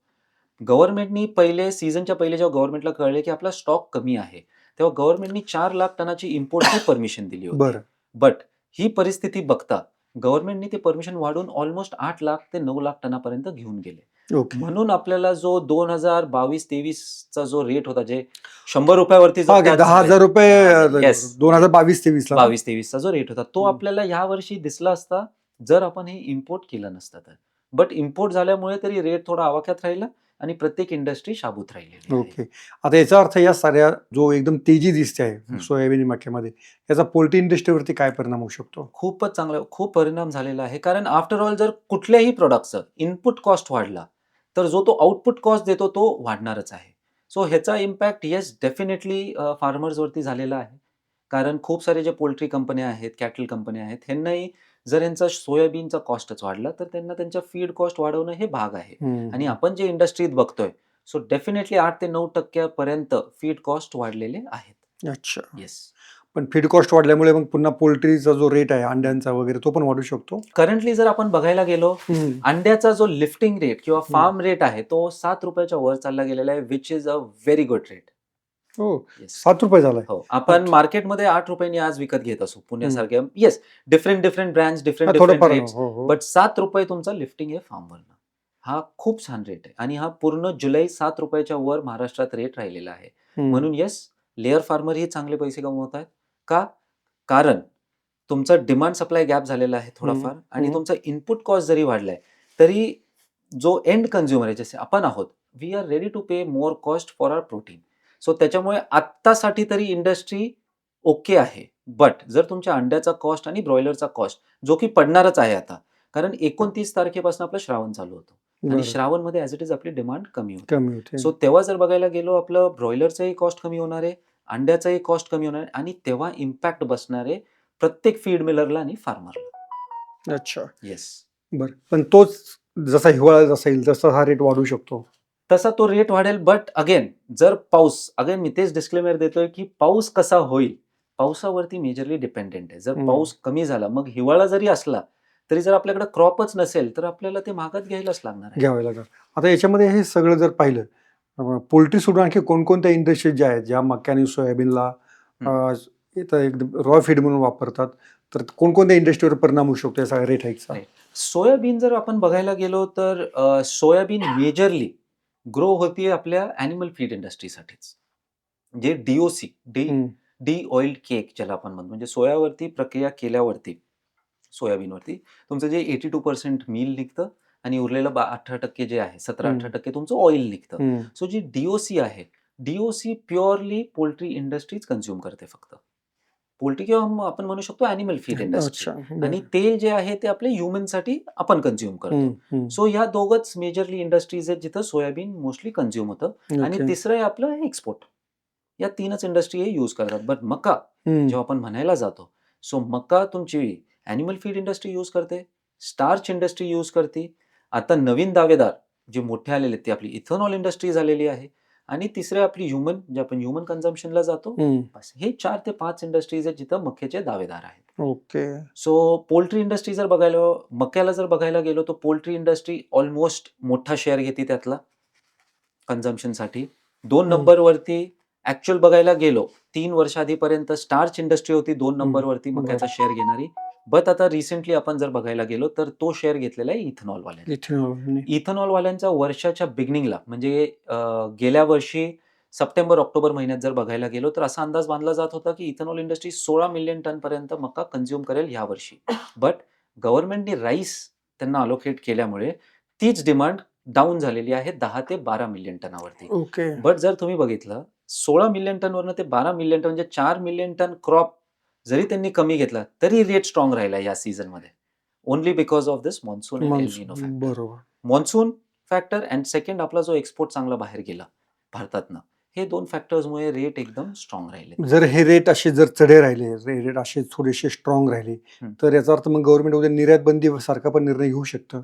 गव्हर्नमेंटनी सीझनच्या पहिले जेव्हा गव्हर्नमेंटला कळले की आपला स्टॉक कमी आहे, तेव्हा गव्हर्नमेंटनी 4 लाख टनाची इम्पोर्टची परमिशन दिली होती. बरं. बट ही परिस्थिती बघता गव्हर्नमेंटने ती परमिशन वाढवून ऑलमोस्ट 8 लाख ते 9 लाख टनापर्यंत घेऊन गेले. ओके. म्हणून आपल्याला जो 2022-23चा जो रेट होता, जे 100 रुपयावरती जो हा, touch 10,000 झालाय, रुपये Yes. 2022-23 ला. 22-23चा जो रेट होता तो हम्म. आपल्याला ह्या वर्षी दिसला असता जर आपण हे इम्पोर्ट केलं नसतं तर. बट इम्पोर्ट झाल्यामुळे तरी रेट थोडा आवाक्यात राहिला आणि प्रत्येक इंडस्ट्री शाबूत राहिलेली आहे. ओके. आता याचा अर्थ या साऱ्या जो एकदम तेजी दिसते आहे सोयाबीन मक्यामध्ये, याचा पोल्ट्री इंडस्ट्रीवरती काय परिणाम होऊ शकतो? खूपच चांगला खूप परिणाम झालेला आहे. कारण आफ्टर ऑल जर कुठल्याही प्रॉडक्टचं इनपुट कॉस्ट वाढला, तर जो तो आउटपुट कॉस्ट देतो तो वाढणारच आहे. सो ह्याचा इम्पॅक्ट येस डेफिनेटली फार्मर्सवरती झालेला आहे. कारण खूप सारे जे पोल्ट्री कंपन्या आहेत, कॅटल कंपन्या आहेत, ह्यांनाही जर यांचा सोयाबीनचा कॉस्टच वाढला, तर त्यांना त्यांच्या फीड कॉस्ट वाढवणं हे भाग आहे. आणि आपण जे इंडस्ट्रीत बघतोय, सो डेफिनेटली 8 ते 9% पर्यंत फीड कॉस्ट वाढलेले आहेत. अच्छा. येस. पण फीड कॉस्ट वाढल्यामुळे मग पुन्हा पोल्ट्रीचा जो रेट आहे अंड्यांचा वगैरे तो पण वाढू शकतो? करंटली जर आपण बघायला गेलो, अंड्याचा जो लिफ्टिंग रेट किंवा फार्म रेट आहे तो ₹7 वर चालला गेलेला आहे, which is a very good rate. हो. येस. ₹7 झालाय. हो. आपण अच्छा. मार्केटमध्ये ₹8 आज विकत घेत असू पुण्यासारख्या. येस, डिफरंट ब्रँड्स, डिफरंट थोडंफार रेट्स. हो, हो. बट ₹7 तुमचा लिफ्टिंग आहे फार्मवरनं. हा खूप छान रेट आहे आणि हा पूर्ण जुलै ₹7 वर महाराष्ट्रात रेट राहिलेला आहे. म्हणून येस, लेयर फार्मर ही चांगले पैसे कमवत आहेत. का? कारण तुमचा डिमांड सप्लाय गॅप झालेला आहे थोडाफार आणि तुमचा इनपुट कॉस्ट जरी वाढलाय, तरी जो एंड कन्झ्युमर आहे, जसे आपण आहोत, we are ready to pay more cost for our protein. So त्याच्यामुळे आत्तासाठी तरी इंडस्ट्री ओके आहे. बट जर तुमच्या अंड्याचा कॉस्ट आणि ब्रॉयलरचा कॉस्ट, जो की पडणारच आहे आता, कारण 29 तारखेपासून आपलं श्रावण चालू होतं आणि श्रावणमध्ये ॲज इट इज आपली डिमांड कमी होते. सो तेव्हा जर बघायला गेलो, आपलं ब्रॉयलरचंही कॉस्ट कमी होणार आहे, अंड्याचाही कॉस्ट कमी होणार आहे आणि तेव्हा इम्पॅक्ट बसणार आहे प्रत्येक फीड मिलरला आणि फार्मरला. अच्छा. येस. बरं. पण तोच जसा हिवाळा जसा येईल तसा हा रेट वाढू शकतो. तसा तो रेट वाढेल. बट अगेन जर पाऊस, अगेन मी तेच डिस्क्लेमर देतोय की पाऊस कसा होईल, पावसावरती मेजरली डिपेंडेंट आहे. जर पाऊस कमी झाला, मग हिवाळा जरी असला तरी जर आपल्याकडे क्रॉपच नसेल, तर आपल्याला ते महागात घ्यायलाच लागणार आहे. घ्यावे लागणार. आता याच्यामध्ये हे सगळं जर पाहिलं, पोल्ट्री सोडून आणखी कोणकोणत्या इंडस्ट्रीज ज्या आहेत ज्या मक्या आणि सोयाबीनला एकदम रॉ फीड म्हणून वापरतात, तर कोणकोणत्या इंडस्ट्रीवर परिणाम होऊ शकतो या सगळ्या रेट हाईकचा? सोयाबीन जर आपण बघायला गेलो तर सोयाबीन मेजरली ग्रो होतीये आपल्या ॲनिमल फीड इंडस्ट्रीसाठीच. जे DOC, डी ऑइल्ड केक ज्याला आपण म्हणतो, म्हणजे सोयावरती प्रक्रिया केल्यावरती, सोयाबीनवरती तुमचं जे 82% मील निघतं आणि उरलेलं 18% जे आहे, 17-18% तुमचं ऑइल निघतं. सो जी DOC आहे, DOC purely poultry industries consume करते फक्त. पोल्ट्री किंवा आपण म्हणू शकतो ॲनिमल फीड इंडस्ट्री. आणि तेल जे आहे ते आपल्या ह्युमनसाठी आपण कन्झ्युम करतो. सो ह्या दोघंच मेजरली इंडस्ट्रीज आहेत जिथं सोयाबीन मोस्टली कन्झ्युम होतं. आणि तिसरं आहे आपलं एक्सपोर्ट. या 3च इंडस्ट्री हे यूज करतात. बट मका जेव्हा आपण म्हणायला जातो, सो मका तुमची ॲनिमल फीड इंडस्ट्री यूज करते, स्टार्च इंडस्ट्री यूज करते. आता नवीन दावेदार जे मोठे आलेले ते आपली इथेनॉल इंडस्ट्री झालेली आहे आणि तिसरे आपली ह्युमन, जे आपण ह्युमन कन्झम्पशनला जातो. बस हे 4 ते 5 इंडस्ट्रीज आहेत जिथं मक्याचे दावेदार आहेत. ओके. सो पोल्ट्री इंडस्ट्री जर बघायला, मक्याला जर बघायला गेलो, तर पोल्ट्री इंडस्ट्री ऑलमोस्ट मोठा शेअर घेते त्यातला कन्झम्पशनसाठी. 2 नंबरवरती ऍक्च्युअल बघायला गेलो 3 वर्ष आधीपर्यंत स्टार्च इंडस्ट्री होती 2 नंबरवरती मक्याचा शेअर घेणारी. बट आता रिसेंटली आपण जर बघायला गेलो तर तो शेअर घेतलेला आहे इथेनॉल वाल्यांनी. इथेनॉल वाल्यांचा वर्षाच्या बिगिनिंगला, म्हणजे गेल्या वर्षी सप्टेंबर-ऑक्टोबर महिन्यात जर बघायला गेलो, तर असा अंदाज बांधला जात होता की इथेनॉल इंडस्ट्री 16 मिलियन टन पर्यंत मका कन्झ्युम करेल या वर्षी. बट गव्हर्नमेंटने राईस त्यांना अलोकेट केल्यामुळे तीच डिमांड डाऊन झालेली आहे 10 ते 12 मिलियन टनावरती. ओके. बट जर तुम्ही बघितलं 16 मिलियन टनवरनं ते 12 मिलियन टन, म्हणजे 4 मिलियन टन क्रॉप जरी त्यांनी कमी घेतला तरी रेट स्ट्रॉंग राहिला या सीझनमध्ये. Only because of this monsoon and El Nino factor. बरोबर. मॉन्सून फॅक्टर अँड सेकंड आपला जो एक्सपोर्ट चांगला बाहेर गेला भारतातनं, हे 2 फॅक्टर्समुळे रेट एकदम स्ट्रॉंग राहिले. जर हे रेट असे जर चढे राहिले, रेट असे थोडेसे स्ट्रॉंग राहिले, तर याचा अर्थ मग गव्हर्नमेंट उद्या निर्यात बंदी सारखा पण निर्णय घेऊ शकतं.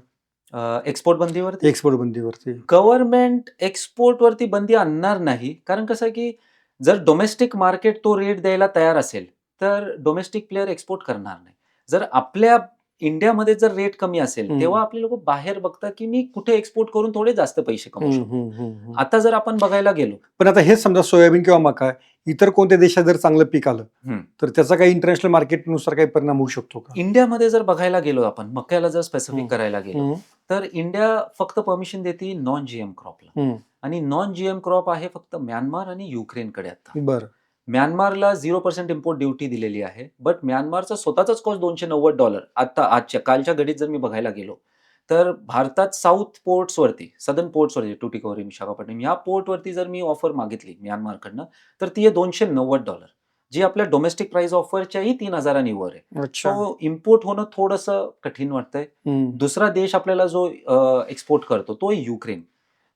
एक्सपोर्ट बंदीवरती? एक्सपोर्ट बंदीवरती गव्हर्नमेंट एक्सपोर्टवरती बंदी आणणार नाही. कारण कसं आहे की जर डोमेस्टिक मार्केट तो रेट द्यायला तयार असेल, तर डोमेस्टिक प्लेअर एक्सपोर्ट करणार नाही. जर आपल्या इंडियामध्ये जर रेट कमी असेल, तेव्हा आपले लोक बाहेर बघतात की मी कुठे एक्सपोर्ट करून थोडे जास्त पैसे कमवू शकतो. आता जर आपण बघायला गेलो, पण आता हेच समजा सोयाबीन किंवा मका इतर कोणत्या देशात जर चांगलं पीक आलं, तर त्याचा काही इंटरनॅशनल मार्केटनुसार काही परिणाम होऊ शकतो का? इंडियामध्ये जर बघायला गेलो, आपण मक्याला जर स्पेसिफिक करायला गेलो, तर इंडिया फक्त परमिशन देते नॉन जीएम क्रॉपला. आणि नॉन जीएम क्रॉप आहे फक्त म्यानमार आणि युक्रेनकडे. आता बरं, म्यानमारला 0% इम्पोर्ट ड्युटी दिलेली आहे. बट म्यानमारचा स्वतःचाच कॉस्ट $290. आता कालच्या घडीत जर मी बघायला गेलो, तर भारतात साऊथ पोर्ट्सवरती, सदर्न पोर्ट्सवरती, टुटिकोरिन, विशाखापट्टणम या पोर्टवरती जर मी ऑफर मागितली म्यानमारकडनं, तर ती आहे $290, जी आपल्या डोमेस्टिक प्राइस ऑफरच्याही 3,000 वर आहे. अच्छा. सो इम्पोर्ट होणं थोडंसं कठीण वाटतंय. दुसरा देश आपल्याला जो एक्सपोर्ट करतो तो आहे युक्रेन.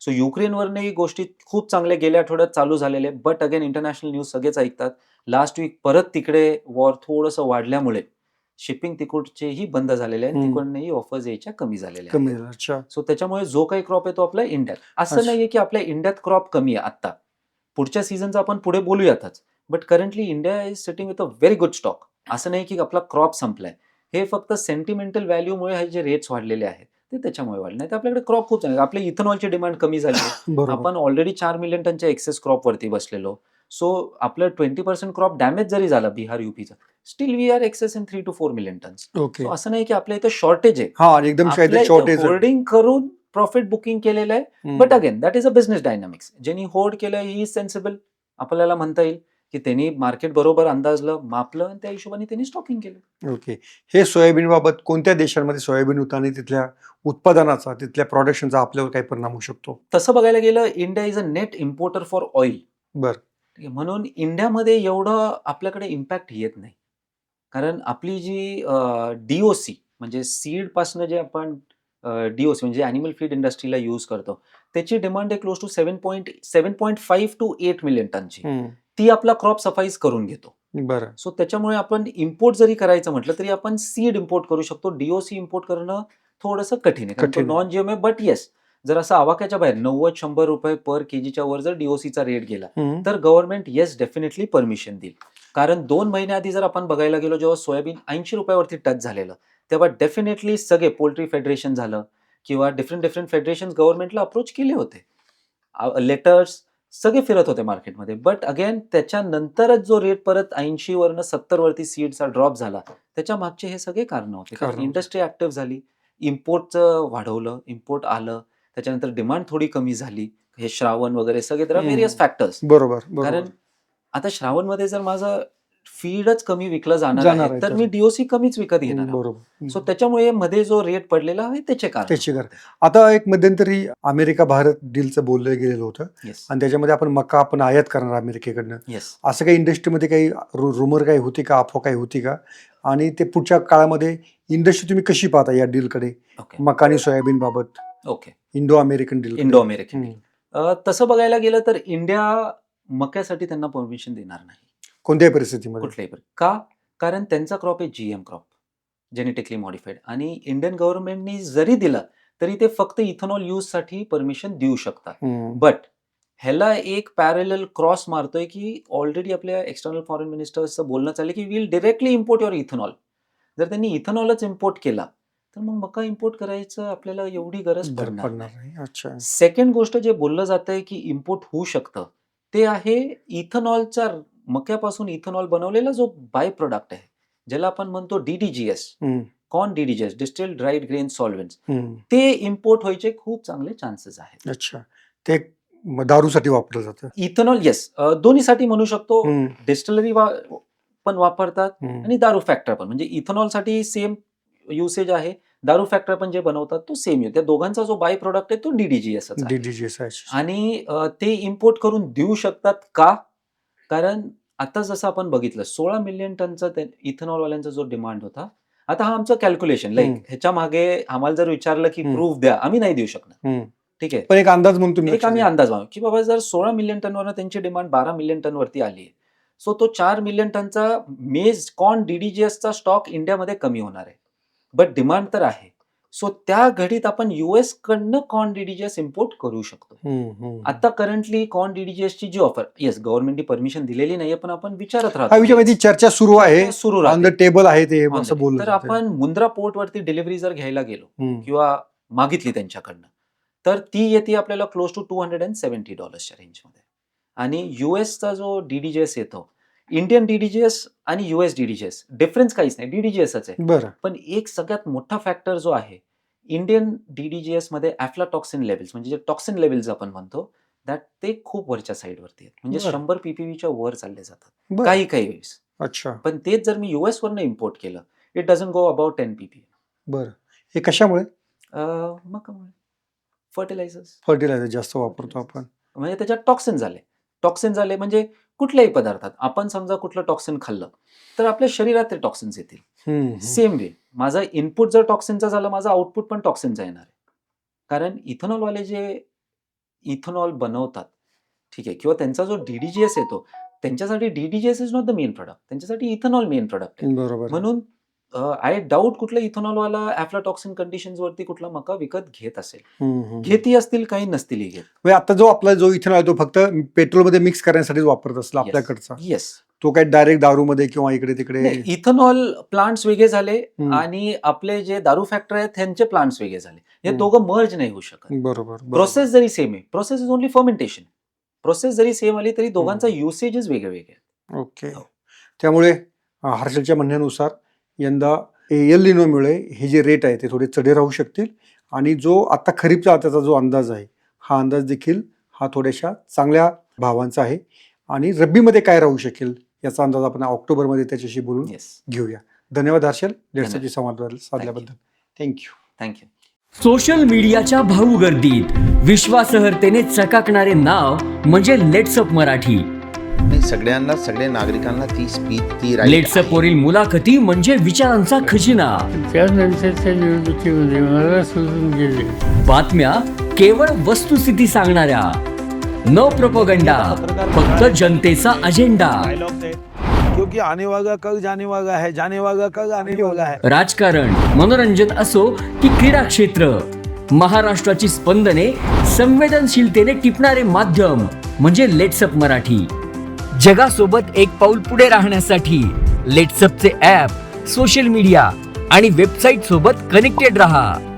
सो युक्रेनवरनंही गोष्टी खूप चांगल्या गेल्या आठवड्यात चालू झालेल्या. बट अगेन इंटरनॅशनल न्यूज सगळेच ऐकतात. लास्ट वीक परत तिकडे वॉर थोडंसं वाढल्यामुळे शिपिंग तिकडचेही बंद झालेले आहे. तिकडनंही ऑफर्स यायच्या कमी झालेल्या कमी आहेत. झालं. अच्छा. सो त्याच्यामुळे जो काही क्रॉप आहे तो आपल्या इंडियात. असं अच्छा. नाहीये की आपल्या इंडियात क्रॉप कमी आहे आत्ता. पुढच्या सीझनचं आपण पुढे बोलूयातच. But currently India is sitting with a very good stock. असं नाही की आपला क्रॉप संपलाय. हे फक्त सेंटिमेंटल व्हॅल्यूमुळे हे जे रेट्स वाढलेले आहेत ते त्याच्यामुळे वाढले. नाही तर आपल्याकडे क्रॉप खूप चांगले. आपल्या इथेनॉलची डिमांड कमी झाली. बरोबर. आपण ऑलरेडी 4 मिलियन टनच्या एक्सेस क्रॉपवरती बसलेलो. सो आपलं 20% क्रॉप डॅमेज जरी झाला बिहार, यूपीचा, still we are excess in 3 to 4 million tons. Okay. So असं नाही की आपल्या इथं शॉर्टेज आहे. हा, एकदम आपल्या इथं शॉर्टेज आहे. होर्डिंग करून प्रॉफिट बुकिंग केलेलं आहे. But again that is a business dynamics. ज्यांनी होल्ड केलं ही इज सेन्सिबल. आपल्याला म्हणता येईल की त्यांनी मार्केट बरोबर अंदाजलं, मापलं आणि त्या हिशोबाने त्यांनी स्टॉकिंग केलं. ओके. हे सोयाबीन बाबत कोणत्या देशांमध्ये सोयाबीन होतं आणि तिथल्या उत्पादनाचा, तिथल्या प्रोडक्शनचा आपल्यावर काय परिणाम होऊ शकतो? तसं बघायला गेलं India is a net importer for oil. बरं. म्हणून इंडियामध्ये एवढं आपल्याकडे इम्पॅक्ट येत नाही. कारण आपली जी DOC म्हणजे सीड पासनं जे आपण DOC म्हणजे ॲनिमल फीड इंडस्ट्रीला यूज करतो, त्याची डिमांड आहे क्लोज टू 7.5 to 8 मिलियन टनची. ती आपला क्रॉप सफाईज करून घेतो. बरं. सो त्याच्यामुळे आपण इम्पोर्ट जरी करायचं म्हटलं तरी आपण सीड इम्पोर्ट करू शकतो. DOC इम्पोर्ट करणं थोडंसं कठीण आहे. कारण तो कठीण आहे. नॉन जीएम आहे. बट येस, जर असं आवाक्याच्या बाहेर 90-100 रुपये पर केजीच्या वर जर DOCचा रेट गेला, तर गव्हर्नमेंट येस डेफिनेटली परमिशन देईल. कारण 2 महिन्या आधी जर आपण बघायला गेलो, जेव्हा सोयाबीन 80 रुपयावरती टच झालेलं, तेव्हा डेफिनेटली सगळे पोल्ट्री फेडरेशन झालं किंवा डिफरंट फेडरेशन गव्हर्नमेंटला अप्रोच केले होते. लेटर्स सगळे फिरत होते मार्केटमध्ये. बट अगेन त्याच्यानंतरच जो रेट परत 80 वरनं 70 वरती सीडचा ड्रॉप झाला, त्याच्या मागचे हे सगळे कारणं होते. कारण कारणं होते. इंडस्ट्री ऍक्टिव्ह झाली, इम्पोर्टचं वाढवलं, इम्पोर्ट आलं, त्याच्यानंतर डिमांड थोडी कमी झाली. हे श्रावण वगैरे सगळे तर व्हेरियस फॅक्टर्स. बरोबर. कारण आता श्रावणमध्ये जर माझं फीडच कमी विकलं जाणार जाणार आहे, आहे तर तर. मी DOC कमीच विकत घेणार आहे. बरोबर. सो त्याच्यामुळे मध्ये जो रेट पडलेला आहे त्याचे कारण त्याची होते. आता एक मध्यंतरी अमेरिका भारत डीलचं बोललं गेलेलं होतं येस आणि त्याच्यामध्ये आपण मका आपण आयात करणार अमेरिकेकडनं. येस असं काही इंडस्ट्रीमध्ये काही रुमर काही होती का, अफवा काही होती का? आणि ते पुढच्या काळामध्ये इंडस्ट्री तुम्ही कशी पाहता या डीलकडे, ओके मका आणि सोयाबीन बाबत, okay Indo American deal? Indo American तसं बघायला गेलं तर इंडिया मक्यासाठी त्यांना परमिशन देणार नाही कोणत्याही परिस्थितीमध्ये. कुठल्याही का? कारण त्यांचा क्रॉप आहे GM क्रॉप, जेनेटिकली मॉडिफाईड. आणि इंडियन गव्हर्नमेंटनी जरी दिलं तरी ते फक्त इथेनॉल यूजसाठी परमिशन देऊ शकतात. बट ह्याला एक पॅरलल क्रॉस मारतोय की ऑलरेडी आपल्या एक्सटर्नल फॉरेन मिनिस्टर्सचं बोलणं चाललंय की will directly import your ethanol. जर त्यांनी इथेनॉलच इम्पोर्ट केला तर मग मका इम्पोर्ट करायचं आपल्याला एवढी गरज पडणार नाही. अच्छा. सेकंड गोष्ट जे बोललं जातंय की इम्पोर्ट होऊ शकतं ते आहे इथेनॉलचा, मक्यापासून इथेनॉल बनवलेला जो बाय प्रोडक्ट आहे, ज्याला आपण म्हणतो DDGS, corn DDGS, distilled dried grain solvents, ते इम्पोर्ट व्हायचे खूप चांगले चान्सेस आहेत. अच्छा. ते दारूसाठी वापरलं जातं. इथेनॉल येस, दोन्हीसाठी म्हणू शकतो. डिस्टिलरी पण वापरतात आणि दारू फॅक्टर पण. म्हणजे इथेनॉलसाठी सेम युसेज आहे, दारू फॅक्टर पण जे बनवतात तो सेम आहे. त्या दोघांचा जो बाय प्रोडक्ट आहे तो DDGS आहे. DDGS आहे. आणि ते इम्पोर्ट करून देऊ शकतात का? कारण आता जसं आपण बघितलं 16 मिलियन टनचा इथेनॉलवाल्यांचा जो डिमांड होता, आता हा आमचं कॅल्क्युलेशन, लाईक ह्याच्या मागे आम्हाला जर विचारलं की प्रूफ द्या, आम्ही नाही देऊ शकणार. ठीक आहे, पण एक अंदाज म्हणून तुम्ही एक आम्ही अंदाज मागू की बाबा जर 16 मिलियन टनवर त्यांची डिमांड 12 मिलियन टन वरती आली आहे, सो तो 4 मिलियन टनचा मेज कॉर्न DDGSचा स्टॉक इंडियामध्ये कमी होणार आहे. बट डिमांड तर आहे. सो त्या घडीत आपण US कडनं कॉर्न DDGS इम्पोर्ट करू शकतो. आता करंटली कॉर्न DDGSची जी ऑफर, येस गव्हर्नमेंटनी परमिशन दिलेली नाहीये, पण आपण विचारत राहतो. चर्चा सुरू आहे, सुरू ऑन द राहते. टेबल आहे ते असं बोललं तर जातंय. आपण मुंद्रा पोर्ट वरती डिलिव्हरी जर घ्यायला गेलो किंवा मागितली त्यांच्याकडनं, तर ती येते आपल्याला क्लोज टू $270च्या रेंजमध्ये. आणि USचा जो DDGS येतो, इंडियन DDGS आणि US DDGS डिफरन्स काहीच नाही, DDGSच आहे. बरं. पण एक सगळ्यात मोठा फॅक्टर जो आहे, इंडियन DDGS मध्ये अॅफ्लाटॉक्सिन लेवल्स, म्हणजे जे टॉक्सिन लेवल्स आपण म्हणतो, दॅट ते खूप वरच्या साईडवरती आहेत. म्हणजे 100 ppvच्या वर चालले जातात काही वेळेस. अच्छा. पण तेच जर मी US वरनं इम्पोर्ट केलं, it doesn't go about 10 ppv. बरं. हे कशामुळे? मकामुळे फर्टिलायझर्स फर्टिलायझर जास्त वापरतो आपण. म्हणजे त्याच्यात टॉक्सिन झाले म्हणजे कुठल्याही पदार्थात आपण समजा कुठलं टॉक्सिन खाल्लं तर आपल्या शरीरात ते टॉक्सिन्स येतील. सेम वे माझा इनपुट जर टॉक्सिनचा झाला माझा आउटपुट पण टॉक्सिनचा येणार आहे. कारण इथेनॉलवाले जे इथेनॉल बनवतात ठीक आहे किंवा त्यांचा जो DDGS येतो त्यांच्यासाठी DDGS is not the main product, त्यांच्यासाठी इथेनॉल मेन प्रोडक्ट आहे. बरोबर. म्हणून आय डाऊट कुठला इथेनॉलवाला ॲफ्लाटॉक्सिन कंडिशन्स वरती कुठला मका विकत घेत असेल. घेती असतील काही नसतील घेत. म्हणजे आता जो आपला जो इथेनॉल आहे तो फक्त पेट्रोलमध्ये मिक्स करण्यासाठी वापरत असेल आपल्याकडचा. येस, तो काय डायरेक्ट दारूमध्ये किंवा इकडे तिकडे. इथेनॉल प्लांट्स वेगळे झाले आणि आपले जे दारू फॅक्टरी आहेत त्यांचे प्लांट्स वेगळे झाले. हे दोघं मर्ज नाही होऊ शकत. बरोबर. प्रोसेस जरी सेम आहे, process is only fermentation. Process जरी सेम आली तरी दोघांचा युसेजेस वेगळे वेगळे. ओके. त्यामुळे हर्षलच्या म्हणण्यानुसार यंदा एल निनोमुळे हे जे रेट आहे ते थोडे चढे राहू शकतील आणि जो आता खरीपचा त्याचा जो अंदाज आहे हा अंदाज देखील हा थोड्याशा चांगल्या भावांचा आहे आणि रब्बीमध्ये काय राहू शकेल याचा अंदाज आपण ऑक्टोबरमध्ये त्याच्याशी बोलून घेऊया. धन्यवाद हर्षल लेट्सअपची संवाद साधल्याबद्दल. थँक्यू. सोशल मीडियाच्या भाऊ गर्दीत विश्वासार्हतेने चकाकणारे नाव म्हणजे लेट्सअप मराठी. सगळ्यांना सगळ्या नागरिकांना ती स्पीच ती लेट्सअप वरील मुलाखती म्हणजे विचारांचा खजिना. त्यानंतरच्या निवडणुकीमध्ये मला सोडून गेले. बातम्या केवळ वस्तुस्थिती सांगणाऱ्या, न प्रोपगंडा, फक्त जनतेचा अजेंडा. क्योंकि आने वाला कल जाने वाला है, जाने वाला कल आने वाला है. राजकारण, मनोरंजन असो की क्रीडा क्षेत्र, महाराष्ट्राची स्पंदने संवेदनशीलतेने टिपणारे माध्यम म्हणजे लेट्सअप मराठी. जगासोबत एक पाऊल पुढे राहण्यासाठी लेट्सअपचे ॲप, सोशल मीडिया आणि वेबसाईट सोबत कनेक्टेड रहा.